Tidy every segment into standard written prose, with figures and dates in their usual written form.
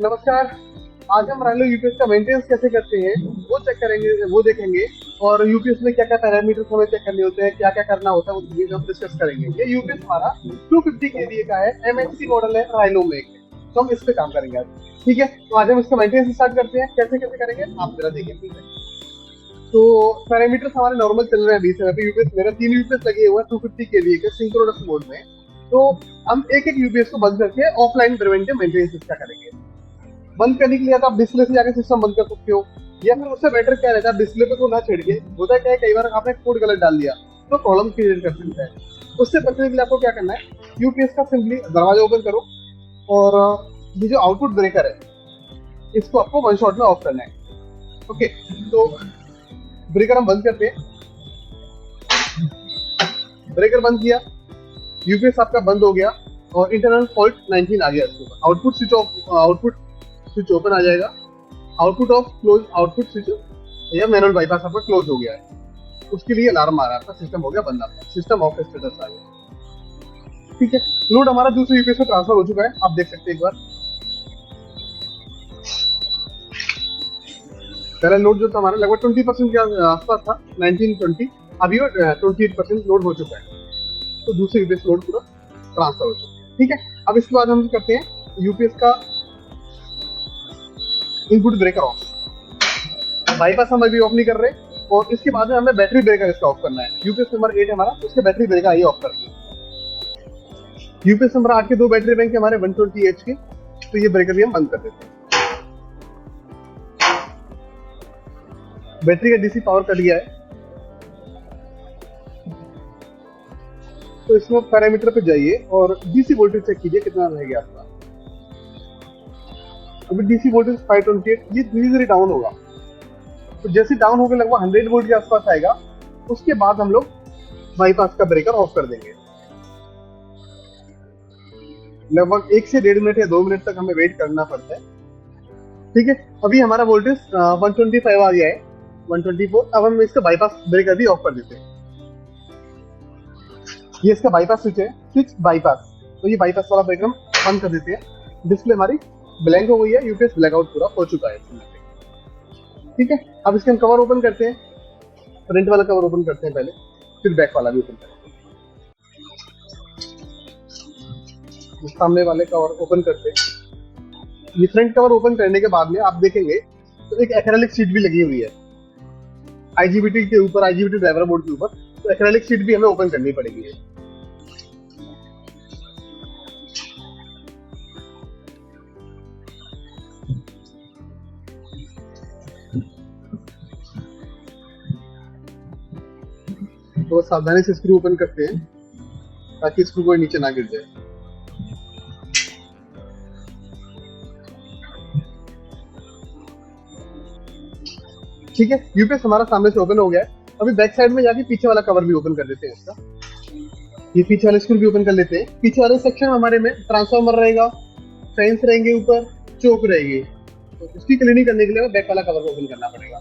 नमस्कार। आज हम राइलो यूपीएस का मेंटेनेंस कैसे करते हैं वो चेक करेंगे, वो देखेंगे। और यूपीएस में क्या क्या पैरामीटर्स हमें चेक करने होते हैं, क्या क्या करना होता है, वो चीजें हम डिस्कस करेंगे। ये यूपीएस हमारा 250 केवीए का है, एमएचसी मॉडल है, राइलो में तो हम इस पे काम करेंगे आज। ठीक है, तो आज हम इसका मेंटेनेंस स्टार्ट करते हैं। कैसे कैसे करेंगे आप जरा देखिए। ठीक है, तो पैरामीटर्स हमारे नॉर्मल चल रहे हैं। 20 पे यूपीएस मेरा 3 यूपीएस लगे हुए हैं 250 केवीए के सिंक्रोनस मोड में। तो हम एक एक यूपीएस को बंद करके ऑफलाइन प्रिवेंटिव मेंटेनेंस इसका करेंगे। बंद करने के लिए तो आप डिस्प्ले से जाकर सिस्टम बंद कर सकते हो, या फिर उससे बेटर क्या रहता है, डिस्प्ले पे तो ना छिड़ के होता है क्या है, कई बार आपने कोड गलत डाल दिया तो प्रॉब्लम क्रिएट कर सकता है। उससे बचने के लिए आपको क्या करना है, यूपीएस का सिंपली दरवाजा ओपन करो और ये जो आउटपुट ब्रेकर है इसको आपको वन शॉट में ऑफ करना है। ओके, तो ब्रेकर हम बंद करते हैं। ब्रेकर बंद किया, यूपीएस आपका बंद हो गया और इंटरनल फॉल्ट 19 आ गया इसके ऊपर। Output switch off, output switch open आ जाएगा, output off close, output switch या मैनुअल बाईपास आपका क्लोज हो गया है। उसके लिए अलार्म आ रहा है, आपका सिस्टम हो गया बंद, आपका सिस्टम ऑफ स्टेटस आ गया। ठीक है, लोड हमारा दूसरे यूपीएस में ट्रांसफर हो चुका है, आप देख सकते हैं एक बार। पहला लोड जो था हमारा लगभग 20% के आसपास था, 19-20, अभी वो 28% लोड हो चुका है। तो दूसरे यूपीएस लोड पूरा ट्रांसफर हो चुका है। ठीक है, अब इसके बाद हम करते हैं यूपीएस का इनपुट ब्रेकर ऑफ। बाईपास हम अभी ऑफ नहीं कर रहे, और इसके बाद में हमें बैटरी ब्रेकर इसका ऑफ करना है। यूपीएस नंबर 8 हमारा, उसके बैटरी ब्रेकर ये ऑफ करना है। यूपीएस नंबर 8 के दो बैटरी बैंक हमारे 120H के, तो ये ब्रेकर भी हम बंद कर देते हैं। बैटरी का डीसी पावर कट गया है, तो इसमें पैरामीटर पे जाइए और डीसी वोल्टेज चेक कीजिए कितना रह गया आपका। अभी डीसी वोल्टेज 528, ये धीरे धीरे डाउन होगा। तो जैसे डाउन होकर लगभग 100 वोल्ट के आसपास आएगा, उसके बाद हम लोग बाईपास का ब्रेकर ऑफ कर देंगे। लगभग 1 से 1.5 मिनट या 2 मिनट तक हमें वेट करना पड़ता है। ठीक है, अभी हमारा वोल्टेज 125 आ गया है, 124। अब हम इसका बाईपास ब्रेकर भी ऑफ कर देते हैं। ये इसका बाईपास स्विच है, स्विच बाईपास, तो ये बाईपास वाला ब्रेकर हम बंद कर देते हैं। डिस्प्ले हमारी ब्लैंक हो गई है, यूपीएस ब्लैकआउट पूरा हो चुका है। ठीक है, अब इसके हम कवर ओपन करते हैं। फ्रंट वाला कवर ओपन करते हैं पहले, फिर बैक वाला भी ओपन करते हैं। सामने वाले कवर ओपन करते हैं। ये फ्रंट कवर ओपन करने के बाद में आप देखेंगे तो एक एक्रेलिक शीट भी लगी हुई है आईजीबीटी के ऊपर, आईजीबीटी ड्राइवर बोर्ड के ऊपर। तो एक्रेलिक शीट भी हमें ओपन करनी पड़ेगी। तो सावधानी से स्क्रू ओपन करते हैं ताकि स्क्रू कोई नीचे ना गिर जाए। ठीक है, यूपीएस हमारा सामने से ओपन हो गया है। अभी बैक साइड में जाके पीछे वाला कवर भी ओपन कर देते हैं इसका। ये पीछे वाले स्क्रू भी ओपन कर लेते हैं। पीछे वाले सेक्शन में हमारे में ट्रांसफार्मर रहेगा, फैंस रहेंगे, ऊपर चोक रहेगी। तो इसकी क्लीनिंग करने के लिए बैक वाला कवर ओपन करना पड़ेगा।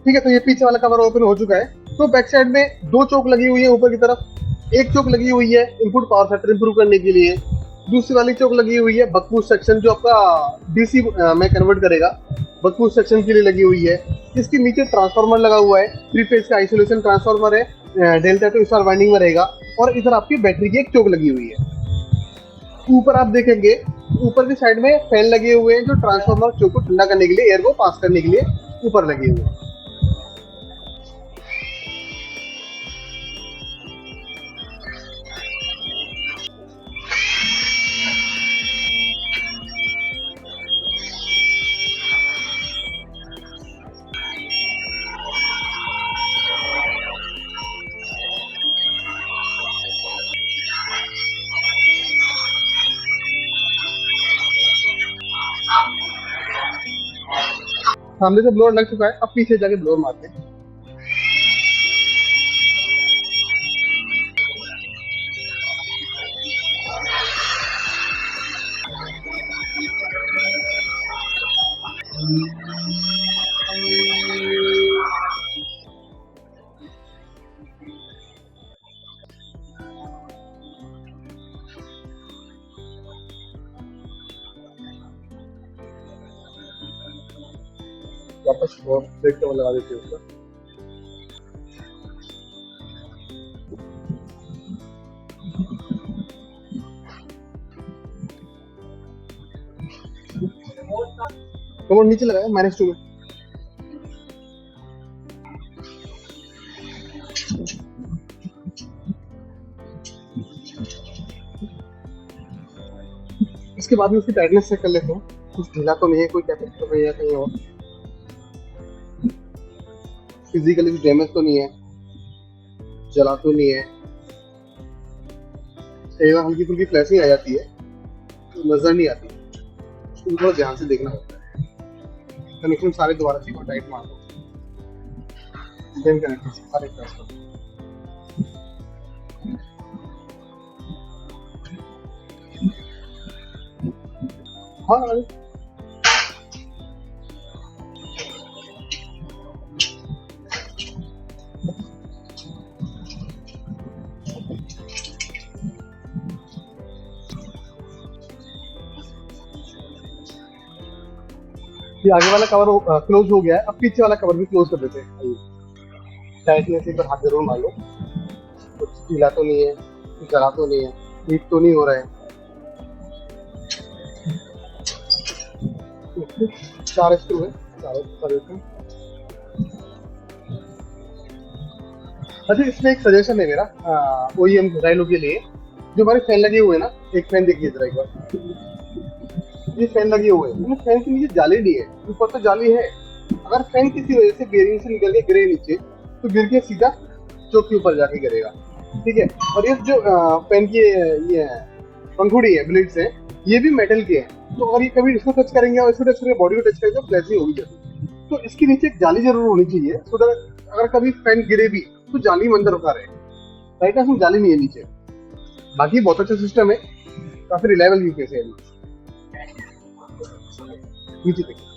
ठीक है, तो ये पीछे वाला कवर ओपन हो चुका है। तो बैक साइड में 2 चोक लगी हुई है ऊपर की तरफ। एक चोक लगी हुई है इनपुट पावर फैक्टर इंप्रूव करने के लिए, दूसरी वाली चोक लगी हुई है बकबूस्ट सेक्शन जो आपका डीसी में कन्वर्ट करेगा, बकबूस्ट सेक्शन के लिए लगी हुई है। इसके नीचे ट्रांसफार्मर लगा हुआ है, 3 फेज का आइसोलेशन ट्रांसफार्मर है, डेल्टा टू स्टार वाइंडिंग में रहेगा। और इधर आपकी बैटरी की एक चोक लगी हुई है। ऊपर आप देखेंगे, ऊपर की साइड में फैन लगे हुए हैं जो ट्रांसफार्मर चोक को ठंडा करने के लिए, एयर को पास करने के लिए ऊपर लगे हुए हैं। सामने से ब्लोअर लग चुका है, अब पीछे जाके ब्लोअर मारते हैं। वापस ब्रेक कवर लगा देते हैं उसका। कमर नीचे लगाया -2 में। इसके बाद में उसकी टाइटनेस चेक कर लेते हैं, कुछ ढीला तो नहीं है, कोई कैपेसिटी तो नहीं है कहीं और, फिजिकली कुछ डैमेज तो नहीं है, जला तो नहीं है। कई बार हल्की फुल्की फ्लैशिंग आ जाती है तो नजर नहीं आती, उसको थोड़ा ध्यान से देखना होता है। कनेक्शन सारे दोबारा से टाइट मार दो, देन कनेक्शन सारे प्रेस कर दो। हाँ ये आगे वाला कवर क्लोज हो गया है, अब पीछे वाला कवर भी क्लोज कर देते हैं। टाइटनेस एक बार हाथ जरूर मार लो, कुछ ढीला तो नहीं है, कुछ जला तो नहीं है, हीट तो नहीं हो रहा है। 4 स्क्रू है, चारों। अच्छा इसमें एक सजेशन है मेरा OEM राइलो के लिए, जो हमारे फैन लगे हुए हैं ना, एक फैन देखिए जरा एक बार, ये फैन लगे हुए हैं, फैन के नीचे जाली नहीं है, ऊपर तो जाली है। अगर फैन किसी वजह से बेरिंग से निकल के गिरे नीचे तो गिर के सीधा चौक के ऊपर जाके गिरेगा, ठीक है। और ये जो फैन की ये पंखुड़ी है, ब्लेड्स है, ये भी मेटल के हैं, तो अगर ये कभी इसको टच करेंगे और इसको टच करेंगे, बॉडी को टच करेंगे तो फ्लैशिंग होगी जरूर। तो इसके नीचे एक जाली जरूर होनी चाहिए, सो दैट अगर कभी फैन गिरे भी तो जाली में अंदर उतारे। राइट ना, जाली नहीं है नीचे। बाकी बहुत अच्छा सिस्टम है, काफी रिलायबल यूपीएस है। नीचे देखिए,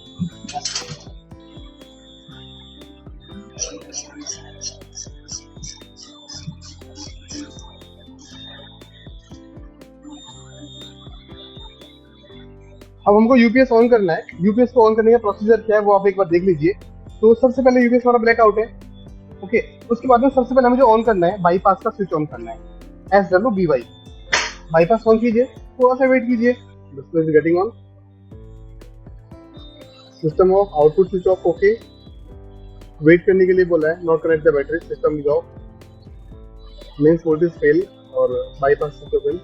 अब हमको यूपीएस ऑन करना है। यूपीएस को ऑन करने का प्रोसीजर क्या है वो आप एक बार देख लीजिए। तो सबसे पहले यूपीएस हमारा ब्लैकआउट है, ओके। उसके बाद में सबसे पहले मुझे ऑन करना है, बाईपास का स्विच ऑन करना है, SWBY। बाईपास ऑन कीजिए, थोड़ा सा वेट कीजिए, display is getting on, system off, output switch off, okay. Wait करने के लिए बोला है, not connect the battery, system is off, mains voltage fail और बाईपास स्विच ओपन।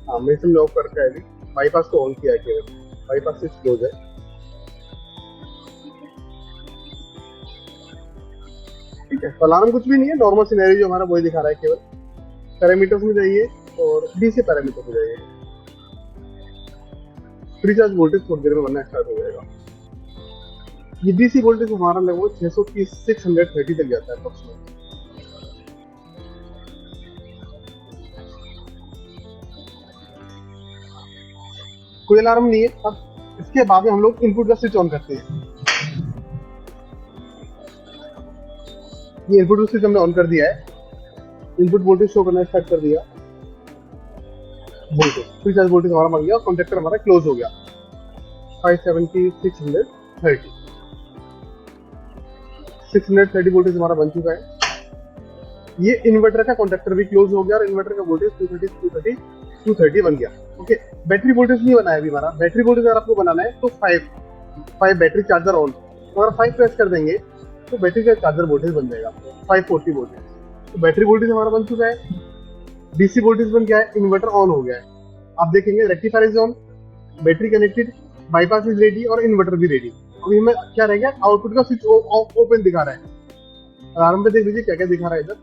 हाँ मेंस हमने ऑफ करके अभी बाईपास को ऑन किया है, केवल बाईपास स्विच क्लोज है। ठीक है, अलार्म कुछ भी नहीं है, नॉर्मल सिनेरियो जो हमारा वही दिखा रहा है। केवल पैरामीटर्स में जाइए और डीसी पैरामीटर में जाइए। फ्री चार्ज वोल्टेज थोड़ी देर में बनना स्टार्ट हो जाएगा। ये डीसी वोल्टेज हमारा लगभग 630 630 तक जाता है अप्रोक्सीमेटली। कोई अलार्म नहीं है। अब इसके बाद हम लोग इनपुट का स्विच ऑन करते हैं। ये इनपुट स्विच हमने ऑन कर दिया है, इनपुट वोल्टेज शो करना स्टार्ट कर दिया। वोल्टेज फ्री चार्ज वोल्टेज हमारा बन गया और कॉन्टेक्टर हमारा क्लोज हो गया। 570 630 630 वोल्टेज हमारा बन चुका है। ये इन्वर्टर का कॉन्टेक्टर भी क्लोज हो गया और इन्वर्टर का वोल्टेज 230 बन गया, ओके। बैटरी वोल्टेज नहीं बनाया अभी हमारा। बैटरी वोल्टेज अगर आपको बनाना है तो 5 बैटरी चार्जर ऑन, अगर 5 प्रेस कर देंगे तो बैटरी का चार्जर वोल्टेज बन जाएगा 540 वोल्टेज। तो बैटरी वोल्टेज हमारा बन चुका है, डीसी वोल्टेज बन गया है, इन्वर्टर ऑन हो गया है। आप देखेंगे rectifier is on, battery connected, bypass is ready और इन्वर्टर भी रेडी। अभी हमें क्या रह गया, आउटपुट का स्विच ओपन दिखा रहा है। अलार्म पे देख लीजिए क्या क्या दिखा रहा है इधर।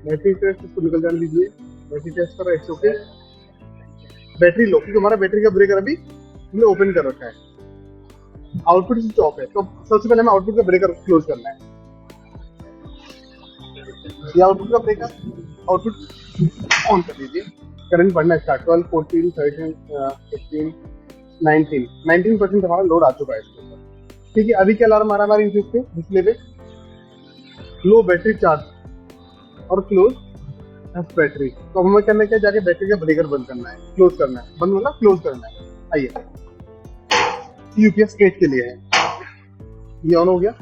बैटरी टेस्ट, इसको निकल जाने दीजिए। बैटरी टेस्ट कर रहा है, इट्स ओके। बैटरी लो, क्योंकि हमारा बैटरी का ब्रेकर अभी हमने ओपन कर रखा है। आउटपुट स्विच ऑफ है, तो सबसे पहले हमें आउटपुट का ब्रेकर क्लोज करना है। ये आउटपुट का ब्रेकर, आउटपुट ऑन कर दीजिए। करंट बढ़ना स्टार्ट, 12, 14, 13, 15, 19% हमारा लोड आ चुका है इसके ऊपर। ठीक है, अभी क्या अलार्म आ रहा है हमारे यूपीएस पे डिस्प्ले पे, लो बैटरी चार्ज और क्लोज एस बैटरी। तो हमें करना क्या, जाके बैटरी का ब्रेकर बंद करना है, क्लोज करना है, बंद मतलब क्लोज करना है। आइए, यूपीएस 8 के लिए है, ये ऑन हो गया।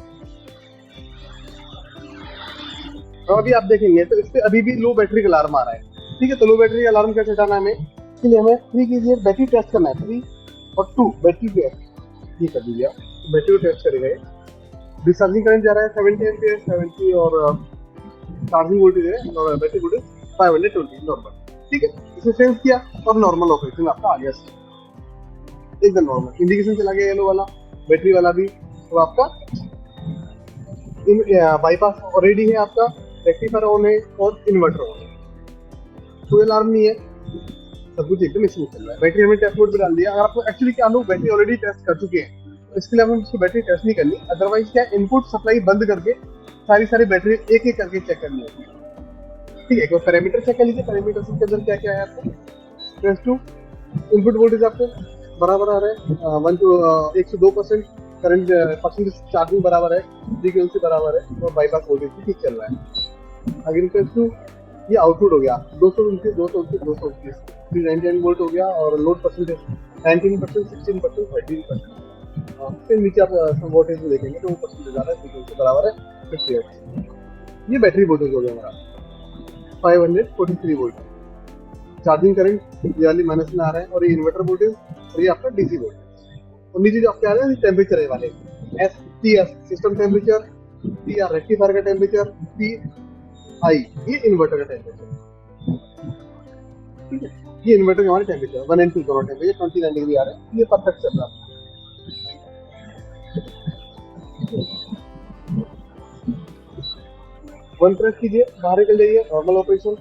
और अभी आप देखेंगे तो इस पे अभी भी लो बैटरी का अलार्म आ रहा है। ठीक है, तो लो बैटरी का अलार्म कैसे हटाना है हमें, इसके लिए हमें 3 की बैटरी टेस्ट करना है। 3 और 2 बैटरी टेस्ट, ये कर दीजिए आप, बैटरी को टेस्ट करेंगे। डिस्चार्जिंग करंट जा रहा है 70 एम्पीयर, 70 और चार्जिंग वोल्टेज है और बैटरी वोल्टेज 520 नॉर्मल। ठीक है, इसे सेंस किया और नॉर्मल ऑपरेशन आपका आ गया, एकदम नॉर्मल इंडिकेशन चला गया येलो वाला, बैटरी वाला भी। तो आपका बाईपास रेडी है, आपका रेक्टिफायर ऑन है और इन्वर्टर ऑन है, कोई अलार्म नहीं है, सब कुछ एकदम स्मूथ चल रहा है। बैटरी हमने टेस्ट मोड पे डाल दिया। अगर आपको एक्चुअली क्या, लोग बैटरी ऑलरेडी टेस्ट कर चुके हैं, तो इसके लिए हमें उसकी बैटरी टेस्ट नहीं करनी। अदरवाइज क्या, इनपुट सप्लाई बंद करके सारी बैटरी एक एक करके चेक करनी होती है। ठीक है, एक बार पैरामीटर चेक कर लीजिए, पैरामीटर के अंदर क्या क्या है आपको। प्रेस 2, इनपुट वोल्टेज आपको बराबर आ रहा है 102%, करंट परसेंटेज चार्जिंग बराबर है, फ्रीक्वेंसी बराबर है और बाईपास वोल्टेज भी ठीक चल रहा है। अगेन प्रेस 2, ये आउटपुट हो गया 229, 229, 229, 399 वोल्ट हो गया और लोड परसेंटेज 19%, 16%, 13%। फिर नीचे आप वोल्टेज में देखेंगे तो वो परसेंटेज आ रहा है, फ्रीक्वेंसी बराबर है 58। ये बैटरी वोल्टेज हो गया हमारा 543 वोल्ट। चार्जिंग करंट ये वाली माइनस में आ रहा है और ये इन्वर्टर वोल्टेज और ये आपका डीसी वोल्टेज। और नीचे जो आपके आ रहे हैं टेम्परेचर वाले, S T S system temperature, T R rectifier का टेम्परेचर, टी आई ये इन्वर्टर का टेम्परेचर। ठीक है, ये इन्वर्टर के हमारे टेम्परेचर 1 and 2 दोनों टेम्परेचर 29 डिग्री आ रहे हैं, ये परफेक्ट चल रहा है। वन प्रेस कीजिए, बाहर निकल जाइए, नॉर्मल ऑपरेशन।